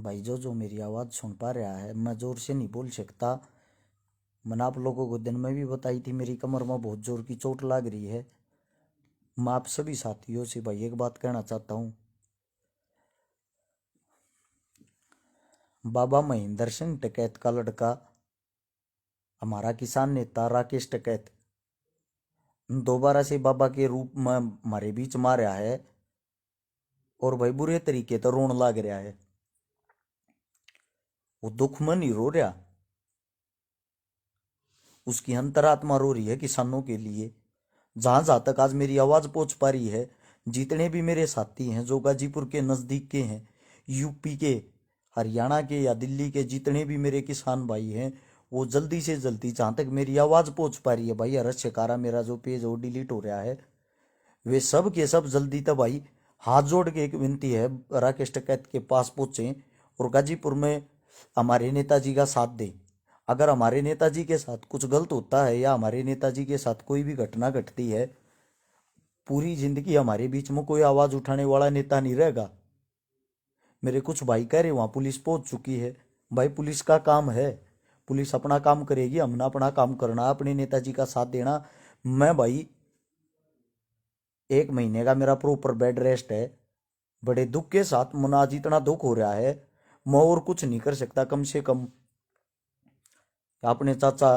भाई जो मेरी आवाज़ सुन पा रहा है, मैं ज़ोर से नहीं बोल सकता। मैंने आप लोगों को दिन में भी बताई थी, मेरी कमर में बहुत ज़ोर की चोट लग रही है। मैं आप सभी साथियों से भाई एक बात कहना चाहता हूँ। बाबा महेंद्र सिंह टिकैत का लड़का, हमारा किसान नेता राकेश टिकैत, दोबारा से बाबा के रूप में हमारे बीच में आ रहा है और भाई बुरे तरीके तो रोन लग रहा है। वो दुख में नहीं रो रहा, उसकी अंतरात्मा रो रही है किसानों के लिए। जहां जहां तक आज मेरी आवाज पहुंच पा रही है, जितने भी मेरे साथी हैं जो गाजीपुर के नजदीक के हैं, यूपी के, हरियाणा के या दिल्ली के, जितने भी मेरे किसान भाई हैं, वो जल्दी से जल्दी जहां तक मेरी आवाज पहुंच पा रही है भाई, हर्ष शिकारा मेरा जो पेज वो डिलीट हो रहा है, वे सब के सब जल्दी तक भाई हाथ जोड़ के एक विनती है, राकेश टिकैत के पास पहुंचे और गाजीपुर में हमारे नेताजी का साथ दें। अगर हमारे नेताजी के साथ कुछ गलत होता है या हमारे नेताजी के साथ कोई भी घटना घटती है, पूरी जिंदगी हमारे बीच में कोई आवाज उठाने वाला नेता नहीं रहेगा। मेरे कुछ भाई कह रहे वहां पुलिस पहुंच चुकी है। भाई पुलिस का काम है, पुलिस अपना काम करेगी, हमने अपना काम करना, अपने नेताजी का साथ देना। मैं भाई 1 महीने का मेरा प्रॉपर बेड रेस्ट है। बड़े दुख के साथ मुना आज इतना दुख हो रहा है, मैं और कुछ नहीं कर सकता। कम से कम अपने चाचा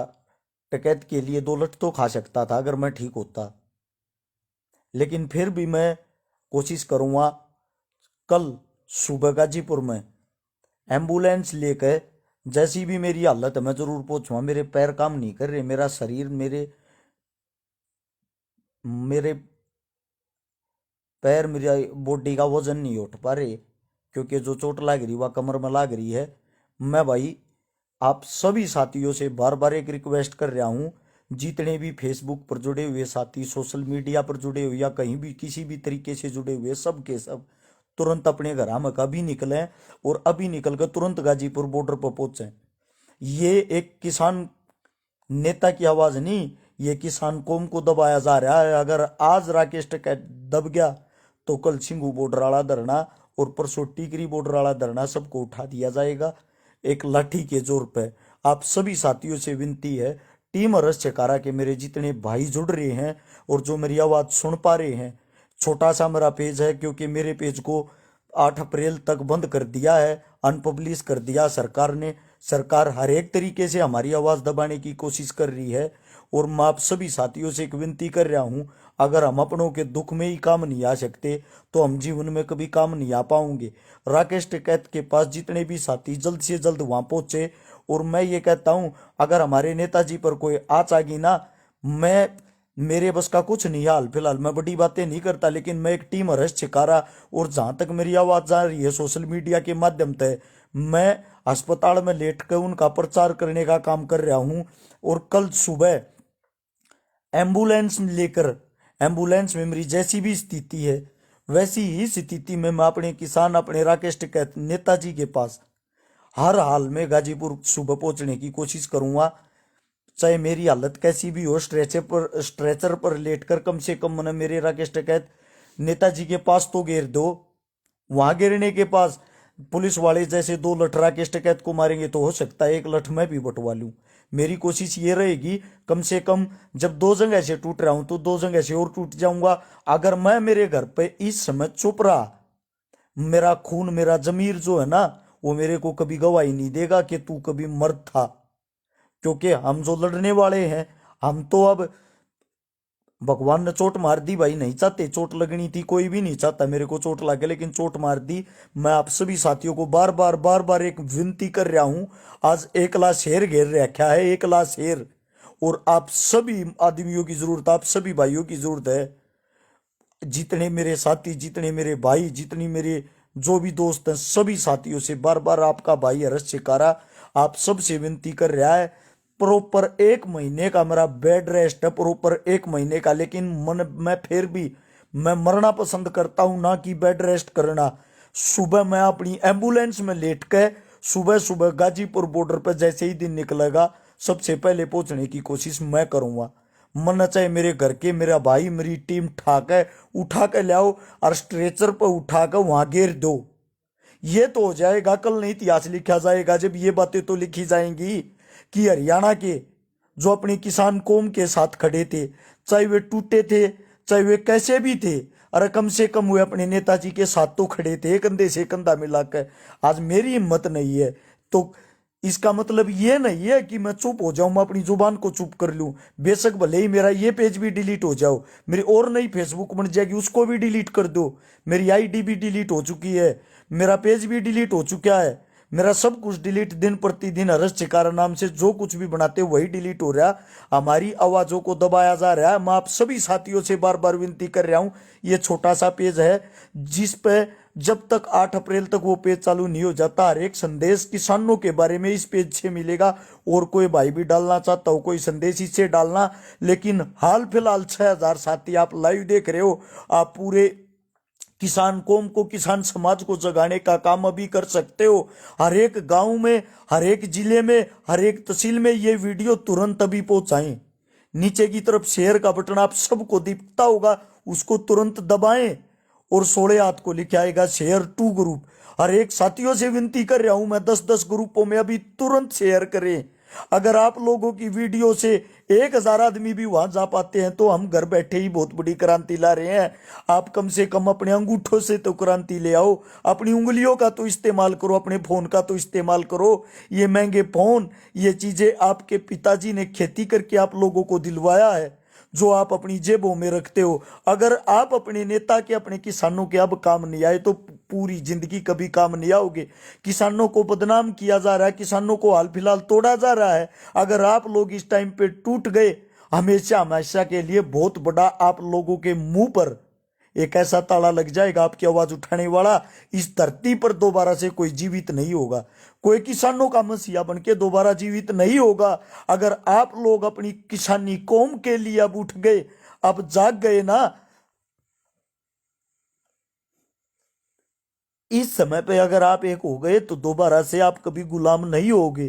टिकैत के लिए 2 लठ तो खा सकता था अगर मैं ठीक होता, लेकिन फिर भी मैं कोशिश करूंगा। कल सुबह गाजीपुर में एम्बुलेंस लेकर जैसी भी मेरी हालत है मैं जरूर पहुंचूंगा। मेरे पैर काम नहीं कर रहे, मेरा शरीर, मेरे मेरे पैर, मेरी बॉडी का वजन नहीं उठ पा रहे, क्योंकि जो चोट लग रही वह कमर में लग रही है। मैं भाई आप सभी साथियों से बार बार एक रिक्वेस्ट कर रहा हूं, जितने भी फेसबुक पर जुड़े हुए साथी, सोशल मीडिया पर जुड़े हुए या कहीं भी किसी भी तरीके से जुड़े हुए, सब के सब तुरंत अपने घर में कभी निकलें और अभी निकल कर तुरंत गाजीपुर बॉर्डर पर पहुंचे। ये एक किसान नेता की आवाज नहीं, ये किसान कौम को दबाया जा रहा है। अगर आज राकेश टिकैत दब गया तो कल सिंघू बॉर्डर वाला धरना और परसों टीकरी बॉर्डर वाला धरना सबको उठा दिया जाएगा एक लाठी के जोर पे। आप सभी साथियों से विनती है, टीम हर्ष शिकारा के मेरे जितने भाई जुड़ रहे हैं और जो मेरी आवाज सुन पा रहे हैं, छोटा सा मेरा पेज है, क्योंकि मेरे पेज को 8 अप्रैल तक बंद कर दिया है, अनपब्लिश कर दिया सरकार ने। सरकार हर एक तरीके से हमारी आवाज दबाने की कोशिश कर रही है और मैं आप सभी साथियों से एक विनती कर रहा हूं, अगर हम अपनों के दुख में ही काम नहीं आ सकते तो हम जीवन में कभी काम नहीं आ पाओगे। राकेश टिकैत के पास जितने भी साथी जल्द से जल्द वहां पहुंचे। और मैं ये कहता हूं, अगर हमारे नेताजी पर कोई आँच आ गई ना, मैं, मेरे बस का कुछ नहीं। हाल फिलहाल मैं बड़ी बातें नहीं करता, लेकिन मैं एक टीम हर्ष शिकारा और जहां तक मेरी आवाज जा रही है सोशल मीडिया के माध्यम से, मैं अस्पताल में लेट कर उनका प्रचार करने का काम कर रहा हूं। और कल सुबह एम्बुलेंस लेकर, एम्बुलेंस में मेरी जैसी भी स्थिति है वैसी ही स्थिति में मैं अपने किसान, अपने राकेश टिकैत नेताजी के पास हर हाल में गाजीपुर सुबह पहुंचने की कोशिश करूंगा। चाहे मेरी हालत कैसी भी हो, स्ट्रेचर पर लेटकर कम से कम मैंने मेरे राकेश टिकैत नेताजी के पास तो घेर दो। वहां गिरने के पास पुलिस वाले जैसे 2 लठ राकेश टिकैत को मारेंगे तो हो सकता है 1 लठ मैं भी बटवा लूं। मेरी कोशिश ये रहेगी, कम से कम जब 2 जगह से टूट रहा हूं तो 2 जगह से और टूट जाऊंगा। अगर मैं मेरे घर पे इस समय चुप रहा, मेरा खून, मेरा जमीर जो है ना, वो मेरे को कभी गवाही नहीं देगा कि तू कभी मर्द था। क्योंकि हम जो लड़ने वाले हैं, हम तो अब, भगवान ने चोट मार दी भाई, नहीं चाहते चोट लगनी थी, कोई भी नहीं चाहता मेरे को चोट लगे, लेकिन चोट मार दी। मैं आप सभी साथियों को बार बार एक विनती कर रहा हूं, आज एकला शेर घेर रखा है, एकला शेर। और आप सभी आदमियों की जरूरत, आप सभी भाइयों की जरूरत है। जितने मेरे साथी, जितने मेरे भाई, जितनी मेरे जो भी दोस्त हैं, सभी साथियों से बार बार आपका भाई हर्ष शिकारा आप सबसे विनती कर रहा है। प्रॉपर 1 महीने का मेरा बेड रेस्ट है, प्रॉपर 1 महीने का, लेकिन मैं फिर भी मैं मरना पसंद करता हूं ना कि बेड रेस्ट करना। सुबह मैं अपनी एम्बुलेंस में लेट के सुबह सुबह गाजीपुर बॉर्डर पर जैसे ही दिन निकलेगा सबसे पहले पहुंचने की कोशिश मैं करूंगा। मन चाहे मेरे घर के, मेरा भाई, मेरी टीम उठा के ले आओ और स्ट्रेचर पर उठा कर वहां घेर दो। ये तो हो जाएगा, कल नहीं इतिहास लिखा जाएगा जब ये बातें तो लिखी जाएंगी कि हरियाणा के जो अपने किसान कौम के साथ खड़े थे, चाहे वे टूटे थे चाहे वे कैसे भी थे, अरे कम से कम वे अपने नेताजी के साथ तो खड़े थे कंधे से कंधा मिलाकर। आज मेरी हिम्मत नहीं है तो इसका मतलब ये नहीं है कि मैं चुप हो जाऊं, मैं अपनी जुबान को चुप कर लूं। बेशक भले ही मेरा ये पेज भी डिलीट हो जाओ, मेरी और नई फेसबुक बन जाएगी उसको भी डिलीट कर दो, मेरी आईडी भी डिलीट हो चुकी है, मेरा पेज भी डिलीट हो चुका है, मेरा सब कुछ डिलीट, दिन प्रतिदिन हर्ष चिकारा नाम से जो कुछ भी बनाते वही डिलीट हो रहा। हमारी आवाजों को दबाया जा रहा है। मैं आप सभी साथियों से बार बार विनती कर रहा हूं, ये छोटा सा पेज है जिस पे जब तक 8 अप्रैल तक वो पेज चालू नहीं हो जाता हर एक संदेश किसानों के बारे में इस पेज से मिलेगा। और कोई भाई भी डालना चाहता हो कोई संदेश इससे डालना। लेकिन हाल फिलहाल 6000 साथी आप लाइव देख रहे हो। आप पूरे किसान कौम को, किसान समाज को जगाने का काम अभी कर सकते हो। हर एक गांव में, हर एक जिले में, हर एक तहसील में ये वीडियो तुरंत अभी पहुंचाएं। नीचे की तरफ शेयर का बटन आप सबको दिखता होगा, उसको तुरंत दबाएं और 16 हाथ को लिखा आएगा शेयर टू ग्रुप। हर एक साथियों से विनती कर रहा हूं मैं, 10-10 ग्रुपों में अभी तुरंत शेयर करें। अगर आप लोगों की वीडियो से 1000 आदमी भी वहां जा पाते हैं तो हम घर बैठे ही बहुत बड़ी क्रांति ला रहे हैं। आप कम से कम अपने अंगूठों से तो क्रांति ले आओ, अपनी उंगलियों का तो इस्तेमाल करो, अपने फोन का तो इस्तेमाल करो। ये महंगे फोन, ये चीजें आपके पिताजी ने खेती करके आप लोगों को दिलवाया है जो आप अपनी जेबों में रखते हो। अगर आप अपने नेता के, अपने किसानों के अब काम नहीं आए तो पूरी जिंदगी कभी काम नहीं आओगे। किसानों को बदनाम किया जा रहा है, किसानों को हाल फिलहाल तोड़ा जा रहा है। अगर आप लोग इस टाइम पे टूट गए, हमेशा हमेशा के लिए बहुत बड़ा आप लोगों के मुंह पर एक ऐसा ताला लग जाएगा, आपकी आवाज उठाने वाला इस धरती पर दोबारा से कोई जीवित नहीं होगा। कोई किसानों का मसीहा बन के दोबारा जीवित नहीं होगा। अगर आप लोग अपनी किसानी कौम के लिए अब उठ गए, अब जाग गए ना, इस समय पे अगर आप एक हो गए तो दोबारा से आप कभी गुलाम नहीं होगे।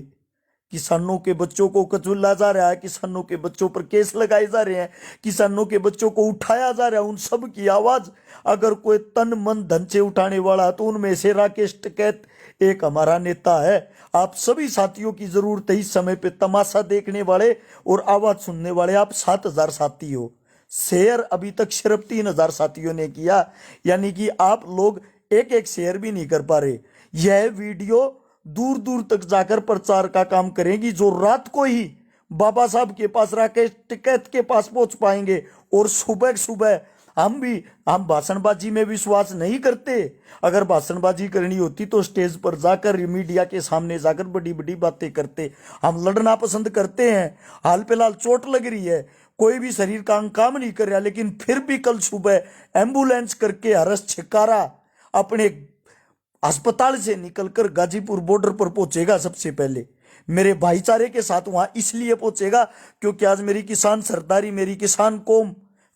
किसानों के बच्चों को कचूला जा रहा है, किसानों के बच्चों पर केस लगाए जा रहे हैं, किसानों के बच्चों को उठाया जा रहा है। उन सब की आवाज अगर कोई तन मन धन से उठाने वाला है तो उनमें से राकेश टिकैत एक हमारा नेता है। आप सभी साथियों की जरूरत है इस समय पे तमाशा देखने वाले और आवाज सुनने वाले। आप 7000 साथी हो, शेयर अभी तक सिर्फ 3000 साथियों ने किया, यानी कि आप लोग एक एक शेयर भी नहीं कर पा रहे। यह वीडियो दूर दूर तक जाकर प्रचार का काम करेगी, जो रात को ही बाबा साहब के पास, राकेश टिकैत के पास पहुंच पाएंगे। और सुबह सुबह हम भाषणबाजी में विश्वास नहीं करते। अगर भाषणबाजी करनी होती तो स्टेज पर जाकर, मीडिया के सामने जाकर बड़ी बड़ी बातें करते। हम लड़ना पसंद करते हैं। हाल फिलहाल चोट लग रही है, कोई भी शरीर का अंग काम नहीं कर रहा, लेकिन फिर भी कल सुबह एम्बुलेंस करके हर्ष छिकारा अपने अस्पताल से निकलकर गाजीपुर बॉर्डर पर पहुंचेगा। सबसे पहले मेरे भाईचारे के साथ वहां इसलिए पहुंचेगा क्योंकि आज मेरी किसान सरदारी, मेरी किसान कौम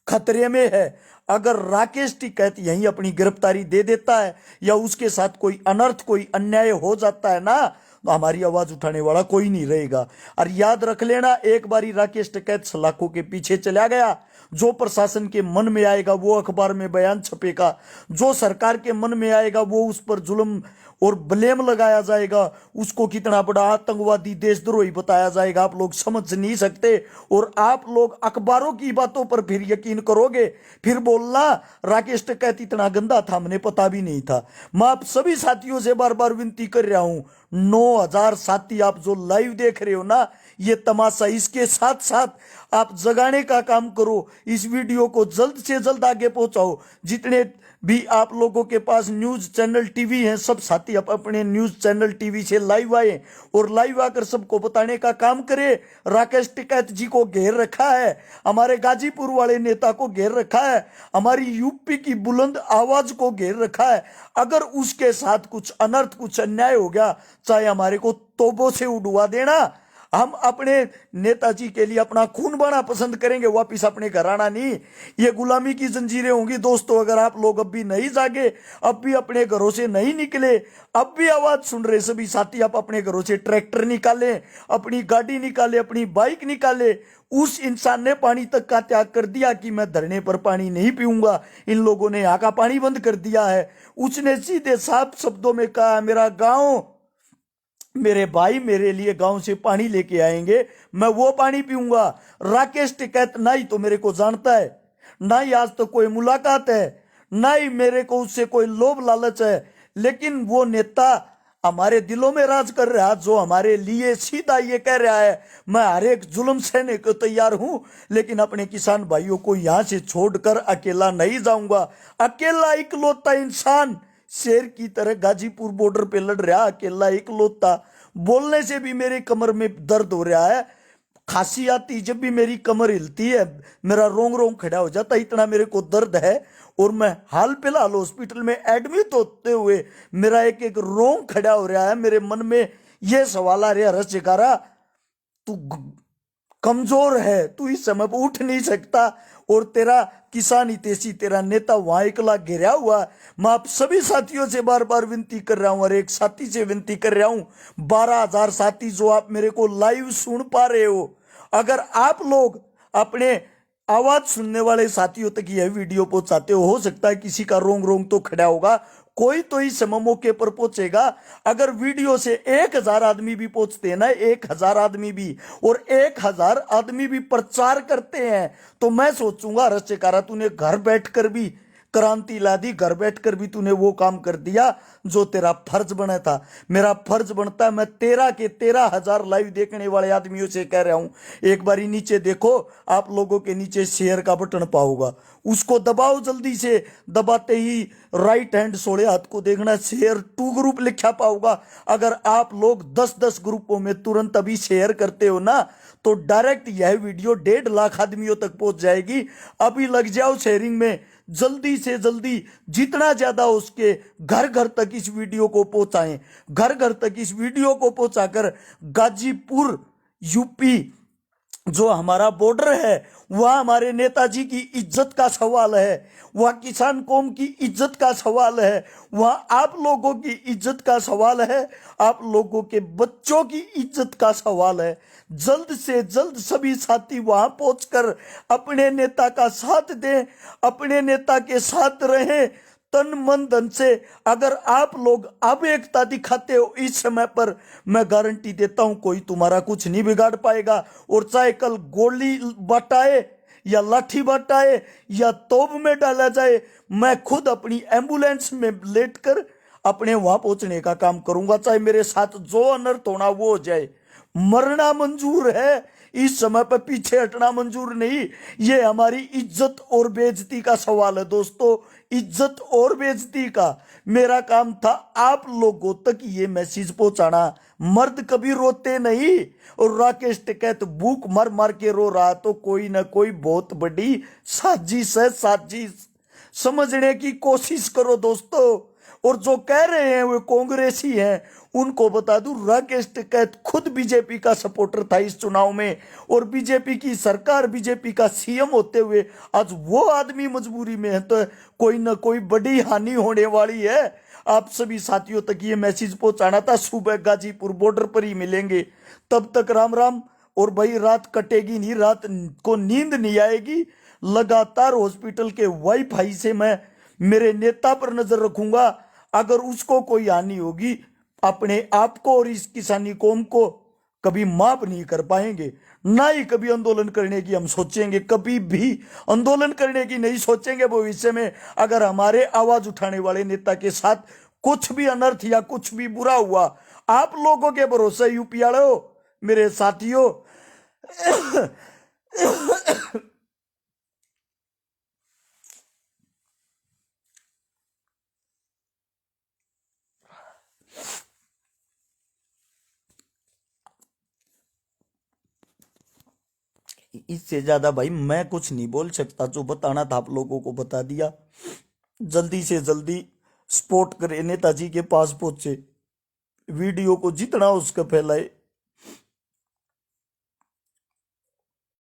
खतरे में है। अगर राकेश टिकैत यहीं अपनी गिरफ्तारी दे देता है या उसके साथ कोई अनर्थ, कोई अन्याय हो जाता है ना, तो हमारी आवाज उठाने वाला कोई नहीं रहेगा। और याद रख लेना, एक बारी राकेश टिकैत सलाखों के पीछे चला गया, जो प्रशासन के मन में आएगा वो अखबार में बयान छपेगा, जो सरकार के मन में आएगा वो उस पर जुल्म और ब्लेम लगाया जाएगा, उसको कितना बड़ा आतंकवादी, देशद्रोही बताया जाएगा। आप लोग समझ नहीं सकते। और आप लोग अखबारों की बातों पर फिर यकीन करोगे, फिर बोलना राकेश टिकैत इतना गंदा था, हमने पता भी नहीं था। मैं आप सभी साथियों से बार बार विनती कर रहा हूं, 9000 साथी आप जो लाइव देख रहे हो ना, ये तमाशा, इसके साथ साथ आप जगाने का काम करो। इस वीडियो को जल्द से जल्द आगे पहुंचाओ। जितने भी आप लोगों के पास न्यूज चैनल टीवी हैं, सब साथी अपने न्यूज चैनल टीवी से लाइव आए और लाइव आकर सबको बताने का काम करें। राकेश टिकैत जी को घेर रखा है, हमारे गाजीपुर वाले नेता को घेर रखा है, हमारी यूपी की बुलंद आवाज को घेर रखा है। अगर उसके साथ कुछ अनर्थ, कुछ अन्याय हो गया, चाहे हमारे को तोबों से उड़वा देना, हम अपने नेताजी के लिए अपना खून बहाना पसंद करेंगे, वापिस अपने घर आना नहीं। ये गुलामी की जंजीरें होंगी दोस्तों। अगर आप लोग अब भी नहीं जागे, अब भी अपने घरों से नहीं निकले, अब भी आवाज सुन रहे सभी साथी, आप अपने घरों से ट्रैक्टर निकालें, अपनी गाड़ी निकाले, अपनी बाइक निकाले। उस इंसान ने पानी तक का त्याग कर दिया कि मैं धरने पर पानी नहीं पीऊंगा, इन लोगों ने यहाँ का पानी बंद कर दिया है। उसने सीधे साफ शब्दों में कहा, मेरा गांव, मेरे भाई मेरे लिए गांव से पानी लेके आएंगे, मैं वो पानी पीऊंगा। राकेश टिकैत ना ही तो मेरे को जानता है, ना ही आज तो कोई मुलाकात है, ना ही मेरे को उससे कोई लोभ लालच है, लेकिन वो नेता हमारे दिलों में राज कर रहा है, जो हमारे लिए सीधा ये कह रहा है, मैं हर एक जुल्म सहने को तैयार हूं, लेकिन अपने किसान भाइयों को यहां से छोड़कर अकेला नहीं जाऊंगा। अकेला इकलौता इंसान शेर की तरह गाजीपुर बॉर्डर पे लड़ रहा, अकेला इकलौता। बोलने से भी मेरे कमर में दर्द हो रहा है, खांसी आती जब भी मेरी कमर हिलती है, मेरा रोंग रोंग खड़ा हो जाता है, इतना मेरे को दर्द है। और मैं हाल फिलहाल हॉस्पिटल में एडमिट होते हुए मेरा एक एक रोंग खड़ा हो रहा है। मेरे मन में यह सवाल आ रहा है, रसशिकारा तू कमजोर है, तू इस समय पर उठ नहीं सकता, और तेरा किसान हितैषी तेरा नेता वहां एकला घिरा हुआ। मैं आप सभी साथियों से बार बार विनती कर रहा हूं, और एक साथी से विनती कर रहा हूं, 12,000 साथी जो आप मेरे को लाइव सुन पा रहे हो, अगर आप लोग अपने आवाज सुनने वाले साथियों तक यह वीडियो पहुंचाते हो सकता है किसी का रोंग रोंग तो खड़ा होगा, कोई तो इस समय मौके पर पहुंचेगा। अगर वीडियो से 1,000 आदमी भी पहुंचते हैं ना, 1,000 आदमी भी, और 1,000 आदमी भी प्रचार करते हैं, तो मैं सोचूंगा रस्यकारा तूने घर बैठकर भी क्रांति ला दी, घर बैठकर भी तूने वो काम कर दिया जो तेरा फर्ज बना था। मेरा फर्ज बनता है, मैं 13,000 लाइव देखने वाले आदमियों से कह रहा हूं, एक बारी नीचे देखो, आप लोगों के नीचे शेयर का बटन पाओगा, उसको दबाओ, जल्दी से दबाते ही राइट हैंड सोड़े हाथ को देखना, शेयर टू ग्रुप लिखा पाओगा। अगर आप लोग 10-10 ग्रुपों में तुरंत अभी शेयर करते हो ना, तो डायरेक्ट यह वीडियो 1.5 लाख आदमियों तक पहुंच जाएगी। अभी लग जाओ शेयरिंग में, जल्दी से जल्दी, जितना ज्यादा उसके घर घर तक इस वीडियो को पहुंचाएं, घर घर तक इस वीडियो को पहुंचाकर गाजीपुर यूपी जो हमारा बॉर्डर है, वह हमारे नेताजी की इज्जत का सवाल है, वह किसान कौम की इज्जत का सवाल है, वह आप लोगों की इज्जत का सवाल है, आप लोगों के बच्चों की इज्जत का सवाल है। जल्द से जल्द सभी साथी वहां पहुंचकर अपने नेता का साथ दें, अपने नेता के साथ रहें तन मन धन से। अगर आप लोग अब एकता दिखाते हो इस समय पर, मैं गारंटी देता हूं कोई तुम्हारा कुछ नहीं बिगाड़ पाएगा। और चाहे कल गोली बटाए या लाठी बटाए या तोप में डाला जाए, मैं खुद अपनी एम्बुलेंस में लेटकर अपने वहां पहुंचने का काम करूंगा, चाहे मेरे साथ जो अनर्थ होना वो हो जाए। मरना मंजूर है, इस समय पर पीछे हटना मंजूर नहीं। ये हमारी इज्जत और बेइज्जती का सवाल है दोस्तों, इज्जत और बेइज्जती का। मेरा काम था आप लोगों तक ये मैसेज पहुंचाना। मर्द कभी रोते नहीं, और राकेश टिकैत भूख मर मर के रो रहा, तो कोई ना कोई बहुत बड़ी साजिश है, साजिश समझने की कोशिश करो दोस्तों। और जो कह रहे हैं वो कांग्रेसी हैं, उनको बता दूं, राकेश टिकैत खुद बीजेपी का सपोर्टर था इस चुनाव में, और बीजेपी की सरकार, बीजेपी का सीएम होते हुए आज वो आदमी मजबूरी में है, तो कोई ना कोई बड़ी हानि होने वाली है। आप सभी साथियों तक ये मैसेज पहुंचाना था। सुबह गाजीपुर बॉर्डर पर ही मिलेंगे, तब तक राम राम। और भाई रात कटेगी नहीं, रात को नींद नहीं आएगी। लगातार हॉस्पिटल के वाईफाई से मैं मेरे नेता पर नजर रखूंगा, अगर उसको कोई हानि होगी, अपने आप को और इस किसानी कौम को कभी माफ नहीं कर पाएंगे, ना ही कभी आंदोलन करने की हम सोचेंगे, कभी भी आंदोलन करने की नहीं सोचेंगे भविष्य में। अगर हमारे आवाज उठाने वाले नेता के साथ कुछ भी अनर्थ या कुछ भी बुरा हुआ, आप लोगों के भरोसे यूपी वालों, मेरे साथियों, इससे ज्यादा भाई मैं कुछ नहीं बोल सकता। जो बताना था आप लोगों को बता दिया। जल्दी से जल्दी सपोर्ट करें, नेताजी के पास पहुंचे, वीडियो को जितना उसका फैलाए,